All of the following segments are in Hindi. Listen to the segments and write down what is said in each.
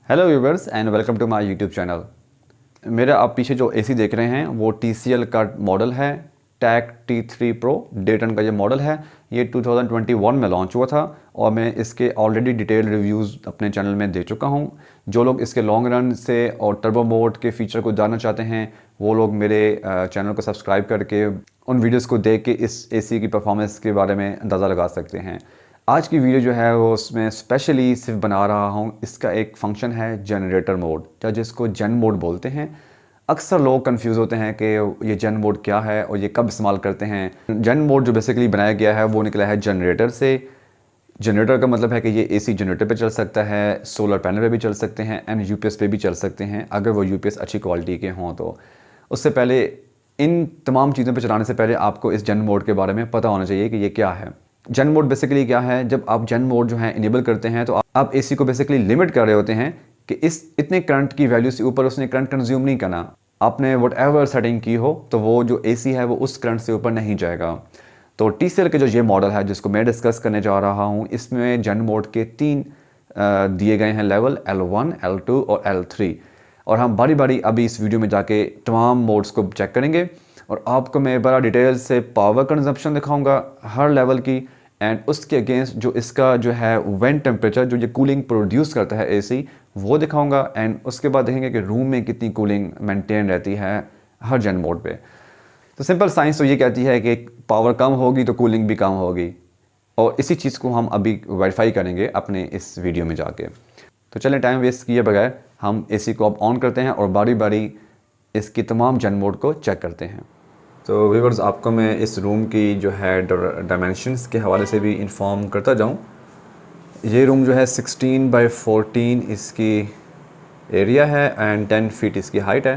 Hello viewers and welcome to my YouTube channel. मेरा आप पीछे जो एसी देख रहे हैं वो TCL का मॉडल है, टैक T3 Pro डे 10 का ये मॉडल है। ये 2021 में लॉन्च हुआ था और मैं इसके ऑलरेडी डिटेल रिव्यूज़ अपने चैनल में दे चुका हूँ। जो लोग इसके लॉन्ग रन से और टर्बो मोड के फीचर को जानना चाहते हैं वो लोग मेरे चैनल को सब्सक्राइब करके उन वीडियोज़ को देख के इस एसी की परफॉर्मेंस के बारे में अंदाज़ा लगा सकते हैं। आज की वीडियो जो है वो उसमें स्पेशली सिर्फ बना रहा हूँ, इसका एक फंक्शन है जनरेटर मोड या जिसको जेन मोड बोलते हैं। अक्सर लोग कंफ्यूज होते हैं कि ये जेन मोड क्या है और ये कब इस्तेमाल करते हैं। जेन मोड जो बेसिकली बनाया गया है वो निकला है जनरेटर से। जनरेटर का मतलब है कि ये AC जनरेटर पे चल सकता है, सोलर पैनल पे भी चल सकते हैं एंड UPS पे भी चल सकते हैं अगर वो UPS अच्छी क्वालिटी के हों तो। उससे पहले इन तमाम चीज़ों पे चलाने से पहले आपको इस जेन मोड के बारे में पता होना चाहिए कि ये क्या है। जेन मोड बेसिकली क्या है, जब आप जेन मोड जो है इनेबल करते हैं तो आप AC को बेसिकली लिमिट कर रहे होते हैं कि इस इतने करंट की वैल्यू से ऊपर उसने करंट कंज्यूम नहीं करना। आपने वट एवर सेटिंग की हो तो वो जो AC है वो उस करंट से ऊपर नहीं जाएगा। तो TCL के जो ये मॉडल है जिसको मैं डिस्कस करने जा रहा हूँ, इसमें जेन मोड के 3 दिए गए हैं लेवल, L1, L2 और L3। और हम बारी बारी अभी इस वीडियो में जाके तमाम मोड्स को चेक करेंगे और आपको मैं बड़ा डिटेल से पावर कंजप्शन दिखाऊंगा हर लेवल की एंड उसके अगेंस्ट जो इसका जो है वेंट टेम्परेचर, जो ये कूलिंग प्रोड्यूस करता है AC, वो दिखाऊंगा एंड उसके बाद देखेंगे कि रूम में कितनी कूलिंग मेंटेन रहती है हर जेन मोड पे। तो सिंपल साइंस तो ये कहती है कि पावर कम होगी तो कूलिंग भी कम होगी और इसी चीज़ को हम अभी वेरीफाई करेंगे अपने इस वीडियो में जाके। तो चलें टाइम वेस्ट किए बगैर हम AC को अब ऑन करते हैं और बारी बारी इसकी तमाम जेन मोड को चेक करते हैं। तो व्यूअर्स, आपको मैं इस रूम की जो है डायमेंशंस के हवाले से भी इंफॉर्म करता जाऊं। ये रूम जो है 16 बाई 14 इसकी एरिया है एंड 10 फीट इसकी हाइट है।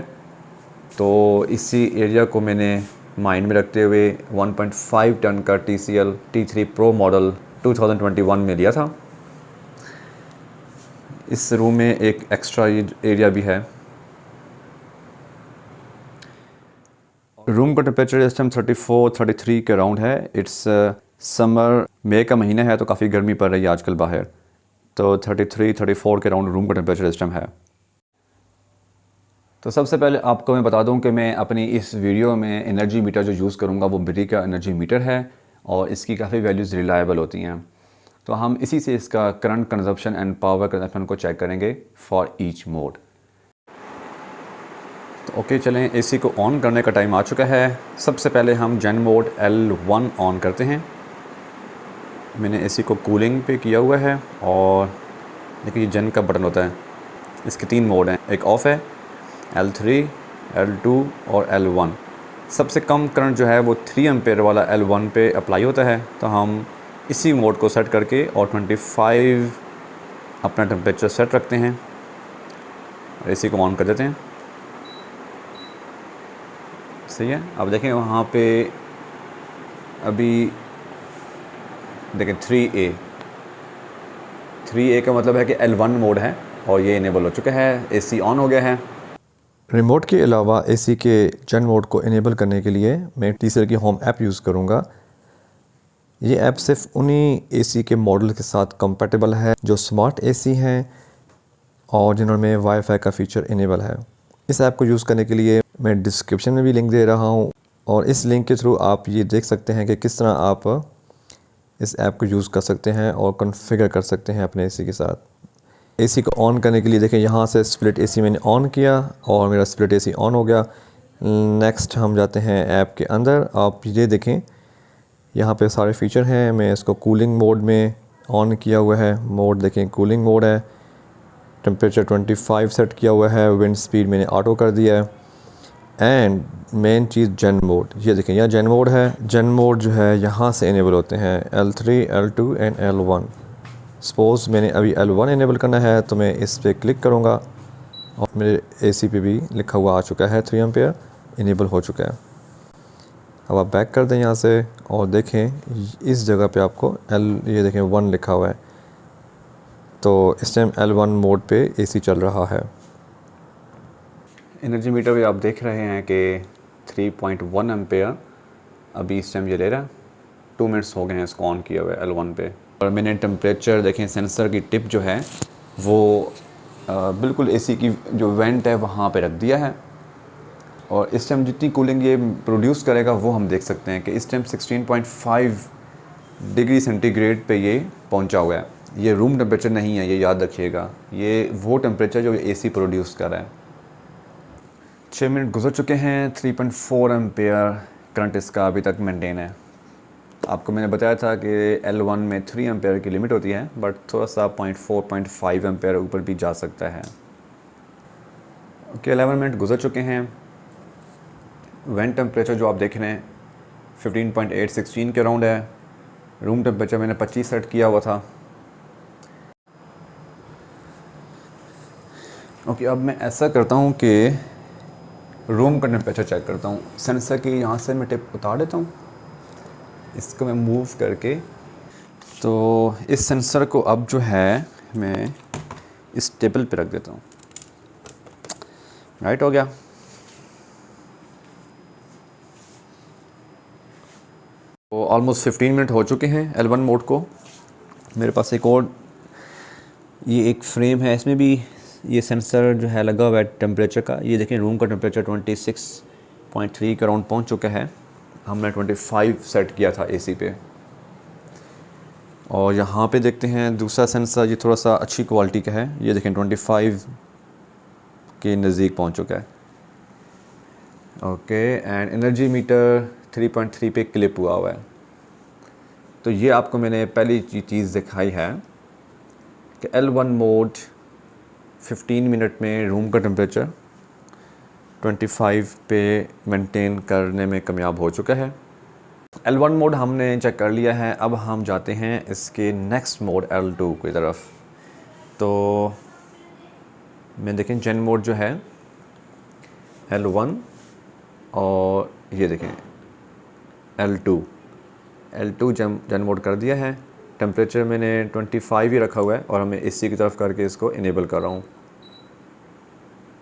तो इसी एरिया को मैंने माइंड में रखते हुए 1.5 टन का TCL T3 Pro मॉडल 2021 में लिया था। इस रूम में एक एक्स्ट्रा एरिया भी है। रूम का टेम्परेचर इस टाइम 34-33 के अराउंड है। इट्स समर, मई का महीना है तो काफ़ी गर्मी पड़ रही है आजकल बाहर। तो 33-34 के अराउंड रूम का टेम्परेचर इस टाइम है। तो सबसे पहले आपको मैं बता दूं कि मैं अपनी इस वीडियो में एनर्जी मीटर जो यूज़ करूंगा वो बिजली का एनर्जी मीटर है और इसकी काफ़ी वैल्यूज़ रिलायबल होती हैं। तो हम इसी से इसका current consumption and power consumption को चेक करेंगे फॉर ईच मोड। तो ओके, चलें AC को ऑन करने का टाइम आ चुका है। सबसे पहले हम जेन मोड L1 ऑन करते हैं। मैंने AC को कूलिंग पे किया हुआ है और देखिए ये जेन का बटन होता है। इसके 3 मोड हैं, एक ऑफ़ है, L3, L2 और L1। सबसे कम करंट जो है वो 3 एम्पेयर वाला L1 पे अप्लाई होता है। तो हम इसी मोड को सेट करके और 25 अपना टेम्परेचर सेट रखते हैं और AC को ऑन कर देते हैं। सही है। अब देखें वहाँ पे अभी देखें 3A का मतलब है कि L1 मोड है और ये इनेबल हो चुका है, AC ऑन हो गया है। रिमोट के अलावा AC के जेन मोड को इनेबल करने के लिए मैं TCL की होम ऐप यूज़ करूँगा। ये ऐप सिर्फ उन्हीं AC के मॉडल के साथ कंपैटिबल है जो स्मार्ट AC हैं और जिनमें वाईफाई का फीचर इनेबल है। इस ऐप को यूज़ करने के लिए मैं डिस्क्रिप्शन में भी लिंक दे रहा हूँ और इस लिंक के थ्रू आप ये देख सकते हैं कि किस तरह आप इस ऐप को यूज़ कर सकते हैं और कॉन्फ़िगर कर सकते हैं अपने AC के साथ। AC को ऑन करने के लिए देखें यहाँ से स्प्लिट AC मैंने ऑन किया और मेरा स्प्लिट AC ऑन हो गया। नेक्स्ट हम जाते हैं ऐप के अंदर। आप ये देखें यहाँ पे सारे फीचर हैं। मैं इसको कूलिंग मोड में ऑन किया हुआ है। मोड देखें कूलिंग मोड है। टेम्परेचर 25 सेट किया हुआ है। विंड स्पीड मैंने ऑटो कर दिया है। And main cheese zen mode, ये देखें यह जेन मोड है। जेन मोड जो है यहाँ से इनेबल होते हैं L3, L2 and L1। Suppose मैंने अभी L1 इनेबल करना है तो मैं इस पर क्लिक करूँगा और मेरे AC पे भी लिखा हुआ आ चुका है 3 एम्पेयर इनेबल हो चुका है। अब आप बैक कर दें यहाँ से और देखें इस जगह पे आपको ये देखें 1 लिखा हुआ है। तो इस टाइम L1 मोड पे AC चल रहा है। एनर्जी मीटर भी आप देख रहे हैं कि 3.1 एम्पेयर अभी इस टाइम ये ले रहा है। 2 मिनट्स हो गए हैं इसको ऑन किया हुआ है L1 पे। और मैंने टेम्परेचर देखें, सेंसर की टिप जो है वो बिल्कुल एसी की जो वेंट है वहाँ पे रख दिया है और इस टाइम जितनी कूलिंग ये प्रोड्यूस करेगा वो हम देख सकते हैं कि इस टाइम 16.5 डिग्री सेंटीग्रेड पे ये पहुंचा हुआ है। ये रूम टेम्परेचर नहीं है, ये याद रखिएगा, ये वो टेम्परेचर जो एसी प्रोड्यूस कर रहा है। 6 मिनट गुजर चुके हैं, 3.4 एम्पेयर करंट इसका अभी तक मेंटेन है। आपको मैंने बताया था कि L1 में 3 एम्पेयर की लिमिट होती है, बट थोड़ा सा 0.4-0.5 एम्पेयर ऊपर भी जा सकता है। ओके, 11 मिनट गुजर चुके हैं। वेंट टेम्परेचर जो आप देख रहे हैं 15.8-16 के अराउंड है। रूम टेम्परेचर मैंने 25 सेट किया हुआ था। ओके, अब मैं ऐसा करता हूँ कि रूम का टेम्परेचर चेक करता हूँ। सेंसर की यहाँ से मैं टिप उतार देता हूँ, इसको मैं मूव करके, तो इस सेंसर को अब जो है मैं इस टेबल पे रख देता हूँ। राइट हो गया। तो ऑलमोस्ट 15 मिनट हो चुके हैं L1 मोड को। मेरे पास एक और ये एक फ्रेम है, इसमें भी ये सेंसर जो है लगा हुआ है टेम्परेचर का। ये देखें रूम का टेम्परेचर 26.3 के अराउंड पहुँच चुका है। हमने 25 सेट किया था एसी पे। और यहाँ पे देखते हैं दूसरा सेंसर, ये थोड़ा सा अच्छी क्वालिटी का है। ये देखें 25 के नज़दीक पहुँच चुका है। ओके, एंड एनर्जी मीटर 3.3 पे क्लिप हुआ हुआ है। तो ये आपको मैंने पहली चीज़ दिखाई है कि L1 मोड 15 मिनट में रूम का टेम्परेचर 25 पे मेंटेन करने में कामयाब हो चुका है। L1 मोड हमने चेक कर लिया है। अब हम जाते हैं इसके नेक्स्ट मोड L2 की तरफ। तो मैं देखें जेन मोड जो है L1 और ये देखें L2 जेन मोड कर दिया है। टेम्परेचर मैंने 25 ही रखा हुआ है और मैं एसी की तरफ करके इसको इनेबल कर रहा हूँ।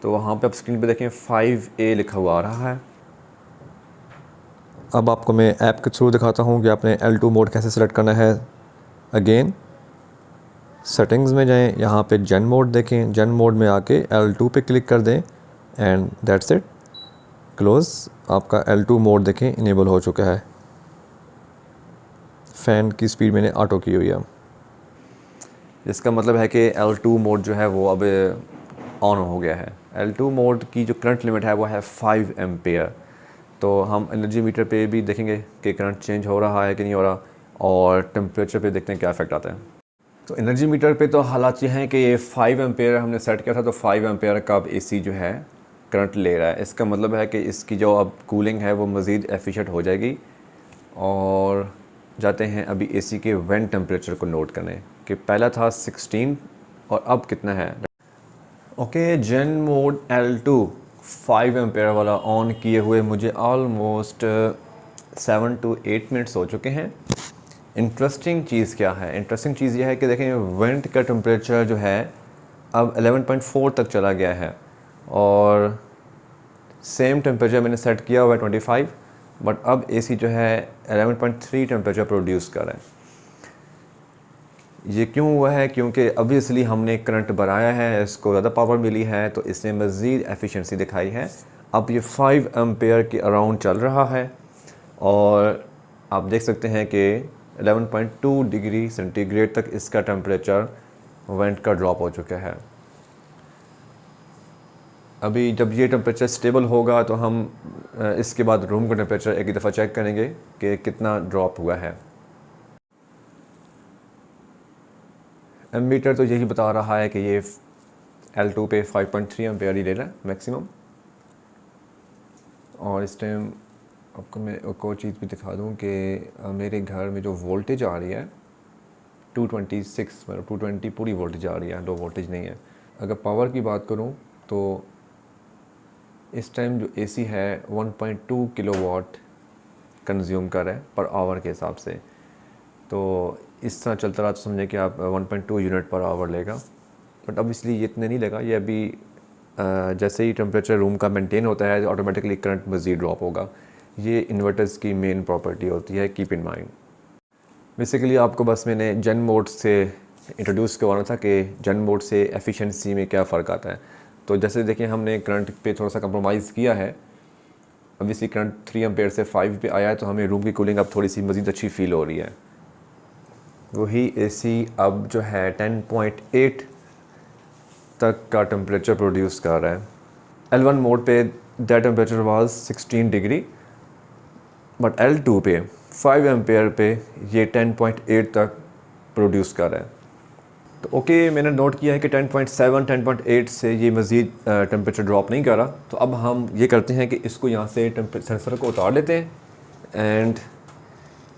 तो वहाँ पे आप स्क्रीन पे देखें 5A लिखा हुआ आ रहा है। अब आपको मैं ऐप के थ्रू दिखाता हूँ कि आपने L2 मोड कैसे सेलेक्ट करना है। अगेन सेटिंग्स में जाएं, यहाँ पे जेन मोड देखें, जेन मोड में आके L2 पे क्लिक कर दें एंड दैट्स इट, क्लोज। आपका L2 मोड देखें इनेबल हो चुका है। फ़ैन की स्पीड मैंने ऑटो की हुई है। इसका मतलब है कि L2 मोड जो है वो अब ऑन हो गया है। L2 मोड की जो करंट लिमिट है वो है 5 एम्पेयर। तो हम एनर्जी मीटर पे भी देखेंगे कि करंट चेंज हो रहा है कि नहीं हो रहा, और टेम्परेचर पे देखते हैं क्या इफेक्ट आता है। तो एनर्जी मीटर पे तो हालात ये हैं कि ये 5 एम्पेयर हमने सेट किया था, तो 5 एम्पेयर का अब एसी जो है करंट ले रहा है। इसका मतलब है कि इसकी जो अब कूलिंग है वो मज़ीद एफिशिएंट हो जाएगी। और जाते हैं अभी एसी के वेंट टेम्परेचर को नोट करने कि पहला था 16 और अब कितना है। Okay, zen mode L2 5 ampere वाला ऑन किए हुए मुझे ऑलमोस्ट 7 to 8 मिनट्स हो चुके हैं। इंटरेस्टिंग चीज़ क्या है? इंटरेस्टिंग चीज़ यह है कि देखें वेंट का टेम्परेचर जो है अब 11.4 तक चला गया है और सेम टेम्परेचर मैंने सेट किया हुआ है 25, बट अब एसी जो है 11.3 टेम्परेचर प्रोड्यूस कर रहा है। ये क्यों हुआ है? क्योंकि ऑब्वियसली हमने करंट बढ़ाया है, इसको ज़्यादा पावर मिली है, तो इसने मज़ीद एफिशिएंसी दिखाई है। अब ये 5 एम्पेयर के अराउंड चल रहा है और आप देख सकते हैं कि 11.2 डिग्री सेंटीग्रेड तक इसका टेम्परेचर वेंट का ड्रॉप हो चुका है। अभी जब ये टेम्परेचर स्टेबल होगा तो हम इसके बाद रूम का टेम्परेचर एक ही दफ़ा चेक करेंगे कि कितना ड्रॉप हुआ है। एमीटर तो यही बता रहा है कि ये L2 पे 5.3 एम्पेयर ही ले रहा है मैक्सिमम। और इस टाइम आपको मैं एक और चीज़ भी दिखा दूं कि मेरे घर में जो वोल्टेज आ रही है 226, मतलब 220 पूरी वोल्टेज आ रही है, लो वोल्टेज नहीं है। अगर पावर की बात करूं तो इस टाइम जो एसी है 1.2 किलोवाट कंज्यूम कर रहा है पर आवर के हिसाब से। तो इस तरह चलता रहा तो समझे कि आप 1.2 यूनिट पर आवर लेगा, बट अब इसलिए ये इतने नहीं लेगा। ये अभी जैसे ही टेम्परेचर रूम का मेंटेन होता है ऑटोमेटिकली करंट मज़ीद ड्रॉप होगा। ये इन्वर्टर्स की मेन प्रॉपर्टी होती है, कीप इन माइंड। बेसिकली आपको बस मैंने जेन मोड से इंट्रोड्यूस करवाना था कि जन मोड से एफिशिएंसी में क्या फ़र्क आता है। तो जैसे देखिए हमने करंट पे थोड़ा सा कंप्रोमाइज़ किया है। ऑब्वियसली करंट 3 एम्पेयर से 5 पे आया है, तो हमें रूम की कूलिंग अब थोड़ी सी मज़ीद अच्छी फील हो रही है। वही एसी अब जो है 10.8 तक का टेम्परेचर प्रोड्यूस कर रहा है। L1 मोड पे that temperature was 16 degree, but L2 पे 5 एम्पेयर पे ये 10.8 तक प्रोड्यूस कर रहा है। तो ओके, मैंने नोट किया है कि 10.7 10.8 से ये मज़ीद टेम्परेचर ड्रॉप नहीं कर रहा। तो अब हम ये करते हैं कि इसको यहाँ से सेंसर को उतार लेते हैं एंड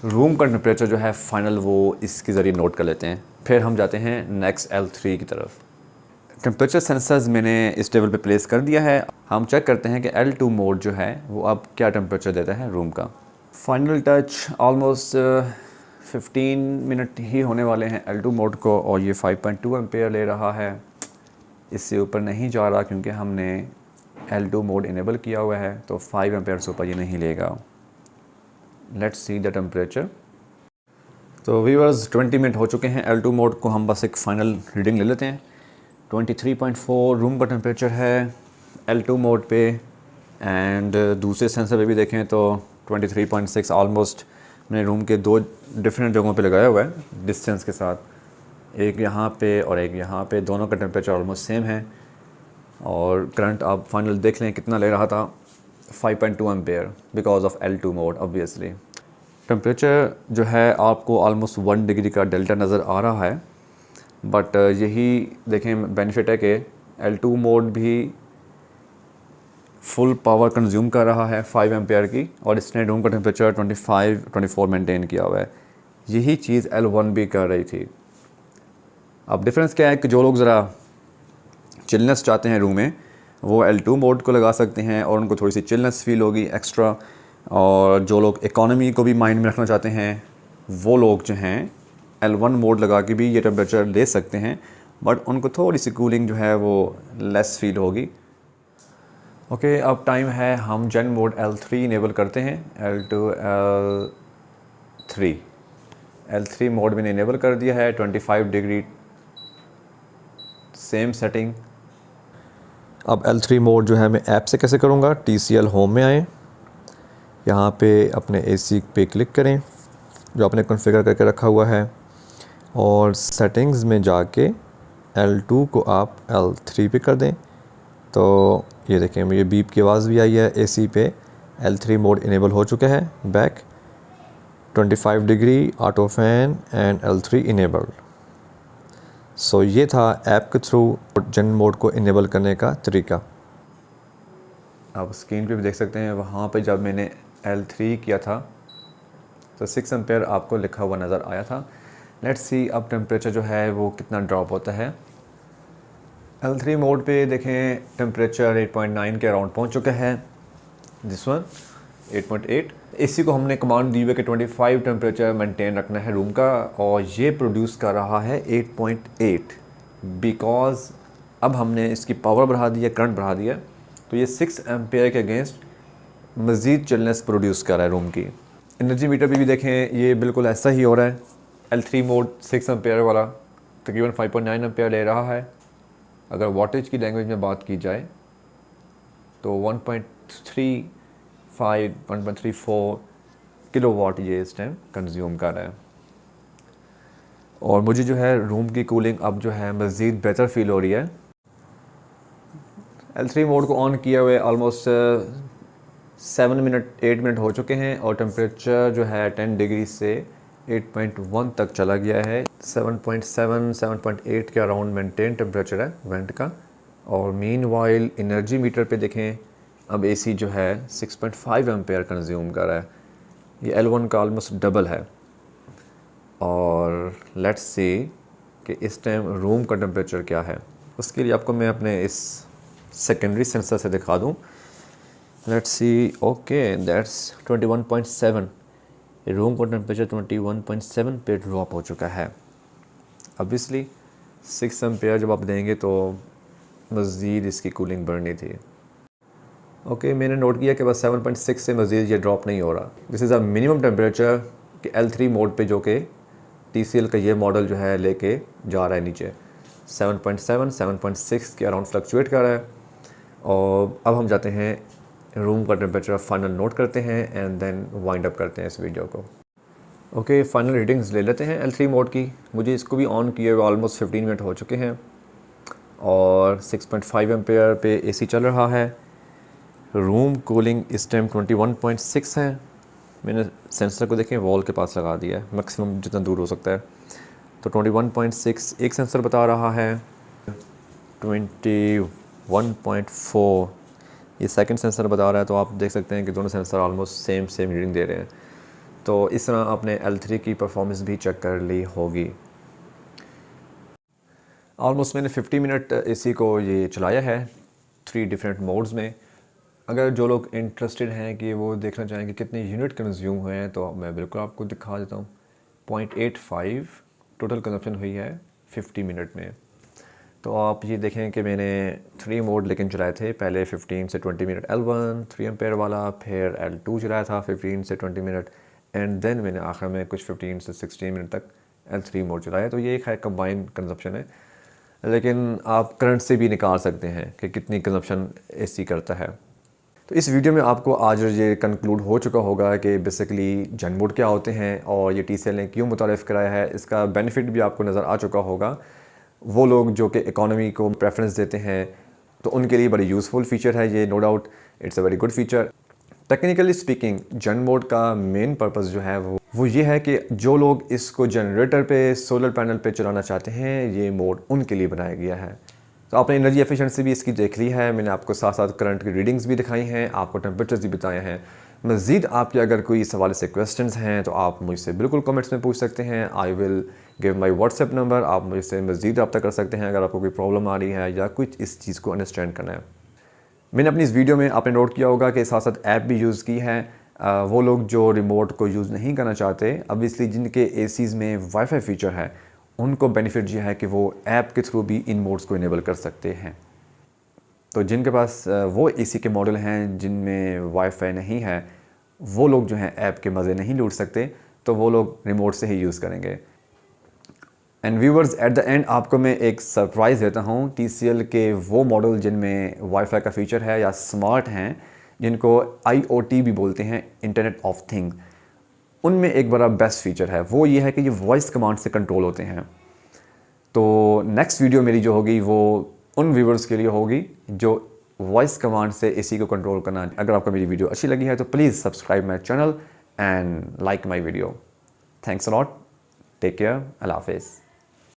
रूम का टेम्परेचर जो है फाइनल वो इसके ज़रिए नोट कर लेते हैं। फिर हम जाते हैं नेक्स्ट L3 की तरफ। टेम्परेचर सेंसर्स मैंने इस टेबल पे प्लेस कर दिया है। हम चेक करते हैं कि L2 मोड जो है वो अब क्या टेम्परेचर देता है रूम का। फाइनल टच ऑलमोस्ट 15 मिनट ही होने वाले हैं L2 मोड को, और ये 5.2 एम्पेयर ले रहा है। इससे ऊपर नहीं जा रहा क्योंकि हमने L2 मोड इनेबल किया हुआ है, तो 5 एम्पेयर से ऊपर ये नहीं लेगा। Let's see the temperature. तो व्यूअर्स 20 मिनट हो चुके हैं L2 मोड को, हम बस एक फ़ाइनल रीडिंग ले लेते हैं। 23.4 रूम का टेम्परेचर है L2 मोड पे, एंड दूसरे सेंसर पे भी देखें तो 23.6 ऑलमोस्ट मैंने रूम के 2 डिफरेंट जगहों पे लगाया हुआ है डिस्टेंस के साथ, एक यहाँ पे और एक यहाँ पे। दोनों का टेम्परेचर ऑलमोस्ट सेम है। और करंट आप फाइनल देख लें कितना ले रहा था, 5.2 ampere because of L2 mode. Obviously temperature जो है आपको ऑलमोस्ट 1 डिग्री का डेल्टा नज़र आ रहा है, बट यही देखें बेनिफिट है कि L2 मोड भी फुल पावर कंज्यूम कर रहा है 5 एम्पेयर की, और इसने रूम का टेम्परेचर 24 मेंटेन किया हुआ है। यही चीज़ L1 भी कर रही थी। अब डिफरेंस क्या है कि जो लोग ज़रा चिलनेस चाहते हैं रूम में, वो L2 मोड को लगा सकते हैं और उनको थोड़ी सी चिलनेस फील होगी एक्स्ट्रा। और जो लोग इकोनॉमी को भी माइंड में रखना चाहते हैं, वो लोग जो हैं L1 मोड लगा के भी ये टेम्परेचर ले सकते हैं, बट उनको थोड़ी सी कूलिंग जो है वो लेस फील होगी। ओके, अब टाइम है हम जेन मोड L3 इनेबल करते हैं। L3 मोड मैंने इनेबल कर दिया है। 25 डिग्री सेम सेटिंग। अब L3 मोड जो है मैं ऐप से कैसे करूँगा, TCL होम में आएँ, यहाँ पे अपने AC पे क्लिक करें जो आपने कॉन्फ़िगर करके रखा हुआ है, और सेटिंग्स में जाके L2 को आप L3 पे कर दें। तो ये देखें मुझे बीप की आवाज़ भी आई है। AC पे L3 मोड इनेबल हो चुका है। Back 25 degree auto fan and L3 enabled. So ये था ऐप के थ्रू जेन मोड को इनेबल करने का तरीका। आप स्क्रीन पे भी देख सकते हैं, वहाँ पे जब मैंने L3 किया था तो 6 एम्पेयर आपको लिखा हुआ नज़र आया था। लेट्स सी अब टेम्परेचर जो है वो कितना ड्रॉप होता है। L3 मोड पे देखें टेम्परेचर 8.9 के अराउंड पहुँच चुका है। This one 8.8। इसी को हमने कमांड दी हुई कि 25 टेम्परेचर मेंटेन रखना है रूम का, और ये प्रोड्यूस कर रहा है 8.8 बिकॉज अब हमने इसकी पावर बढ़ा दी है, करंट बढ़ा दिया, तो ये 6 एम्पेयर के अगेंस्ट मज़ीद चिलनेस प्रोड्यूस कर रहा है रूम की। एनर्जी मीटर पे भी देखें ये बिल्कुल ऐसा ही हो रहा है। L3 मोड 6 एम्पेयर वाला तकरीबन 5.9 एम्पेयर ले रहा है। अगर वाटेज की लैंग्वेज में बात की जाए तो 1.34 किलोवाट ये इस टाइम कंज्यूम कर रहा है। और मुझे जो है रूम की कूलिंग अब जो है मज़ीद बेहतर फील हो रही है। L3 मोड को ऑन किए हुए ऑलमोस्ट 8 मिनट हो चुके हैं, और टेम्परेचर जो है 10 डिग्री से 8.1 तक चला गया है। 7.7 7.8 के अराउंड मेंटेन टेम्परेचर है वेंट का। और मीनवाइल एनर्जी मीटर पे देखें अब AC जो है 6.5 एम्पेयर कंज्यूम कर रहा है। ये L1 का ऑलमोस्ट डबल है। और लेट्स सी कि इस टाइम रूम का टेम्परेचर क्या है। उसके लिए आपको मैं अपने इस सेकेंडरी सेंसर से दिखा दूं। Let's see, okay that's 21.7। Room का टेम्परेचर 21.7 पे ड्रॉप हो चुका है। ऑब्वियसली 6 एम्पेयर जब आप देंगे तो मज़ीद इसकी कूलिंग बढ़नी थी। ओके, मैंने नोट किया कि बस 7.6 से मज़ीद ये ड्रॉप नहीं हो रहा। This is a minimum temperature कि L3 मोड पे जो कि TCL का ये मॉडल जो है लेके जा रहा है नीचे 7.7 7.6 के अराउंड फ्लक्चुएट कर रहा है। और अब हम जाते हैं रूम का टेम्परेचर फाइनल नोट करते हैं एंड देन वाइंड अप करते हैं इस वीडियो को। ओके, फाइनल रीडिंग्स ले लेते हैं L3 मोड की। मुझे इसको भी ऑन किए हुए ऑलमोस्ट 15 मिनट हो चुके हैं और 6.5 एम्पेयर पे AC चल रहा है। रूम कूलिंग इस टाइम 21.6 है। मैंने सेंसर को देखें वॉल के पास लगा दिया है, मैक्सिमम जितना दूर हो सकता है। तो 21.6 एक सेंसर बता रहा है, 21.4 ये सेकंड सेंसर बता रहा है। तो आप देख सकते हैं कि दोनों सेंसर ऑलमोस्ट सेम रीडिंग दे रहे हैं। तो इस तरह आपने L3 की परफॉर्मेंस भी चेक कर ली होगी। ऑलमोस्ट मैंने 50 मिनट AC को ये चलाया है 3 डिफरेंट मोड्स में। अगर जो लोग इंटरेस्टेड हैं कि वो देखना चाहें कि कितने यूनिट कंज्यूम हुए हैं तो मैं बिल्कुल आपको दिखा देता हूँ। 0.85 टोटल कंजप्शन हुई है 50 मिनट में। तो आप ये देखें कि मैंने 3 मोड लेकिन चलाए थे। पहले 15 से 20 मिनट L1 3 एम्पेयर वाला, फिर L2 चलाया था 15 से 20 मिनट एंड देन मैंने आखिर में कुछ 15 से 16 मिनट तक L3 मोड चलाया। तो ये एक है कंबाइंड कंजप्शन है, लेकिन आप करंट से भी निकाल सकते हैं कि कितनी कंजप्शन AC करता है। तो इस वीडियो में आपको आज ये कंक्लूड हो चुका होगा कि बेसिकली जन मोड क्या होते हैं और ये TCL ने क्यों मुतारिफ़ कराया है। इसका बेनिफिट भी आपको नज़र आ चुका होगा। वो लोग जो कि इकोनॉमी को प्रेफरेंस देते हैं तो उनके लिए बड़ी यूज़फुल फ़ीचर है ये, no doubt it's a very good feature. Technically speaking जन मोड का मेन पर्पस जो है वो ये है कि जो लोग इसको जनरेटर पे, सोलर पैनल पे चलाना चाहते हैं, ये मोड उनके लिए बनाया गया है। तो आपने एनर्जी एफिशिएंसी भी इसकी देख ली है, मैंने आपको साथ साथ करंट की रीडिंग्स भी दिखाई हैं, आपको टेम्परेचर्स भी बताए हैं। मज़ीद आपके अगर कोई इस हवाले से क्वेश्चंस हैं तो आप मुझसे बिल्कुल कमेंट्स में पूछ सकते हैं। I will give my WhatsApp number, आप मुझसे मज़ीद रब्ता कर सकते हैं अगर आपको कोई प्रॉब्लम आ रही है या कुछ इस चीज़ को अंडरस्टैंड करना है। मैंने अपनी इस वीडियो में आपने नोट किया होगा कि साथ साथ ऐप भी यूज़ की है। वो लोग जो रिमोट को यूज़ नहीं करना चाहते, अब इसलिए जिनके ACs में वाईफाई फ़ीचर है उनको बेनिफिट ये है कि वो ऐप के थ्रू भी इन मोड्स को इनेबल कर सकते हैं। तो जिनके पास वो AC के मॉडल हैं जिनमें वाईफाई नहीं है, वो लोग जो हैं ऐप के मज़े नहीं लूट सकते, तो वो लोग रिमोट से ही यूज़ करेंगे। And viewers, at the end आपको मैं एक सरप्राइज़ देता हूँ। TCL के वो मॉडल जिनमें वाईफाई का फ़ीचर है या स्मार्ट हैं, जिनको IoT भी बोलते हैं, इंटरनेट ऑफ थिंग्स, उनमें एक बड़ा बेस्ट फ़ीचर है। वो ये है कि ये वॉइस कमांड से कंट्रोल होते हैं। तो नेक्स्ट वीडियो मेरी जो होगी वो उन व्यूवर्स के लिए होगी जो वॉइस कमांड से AC को कंट्रोल करना। अगर आपको मेरी वीडियो अच्छी लगी है तो please subscribe my channel and like my video. Thanks a lot, take care, अल्लाह हाफिज़।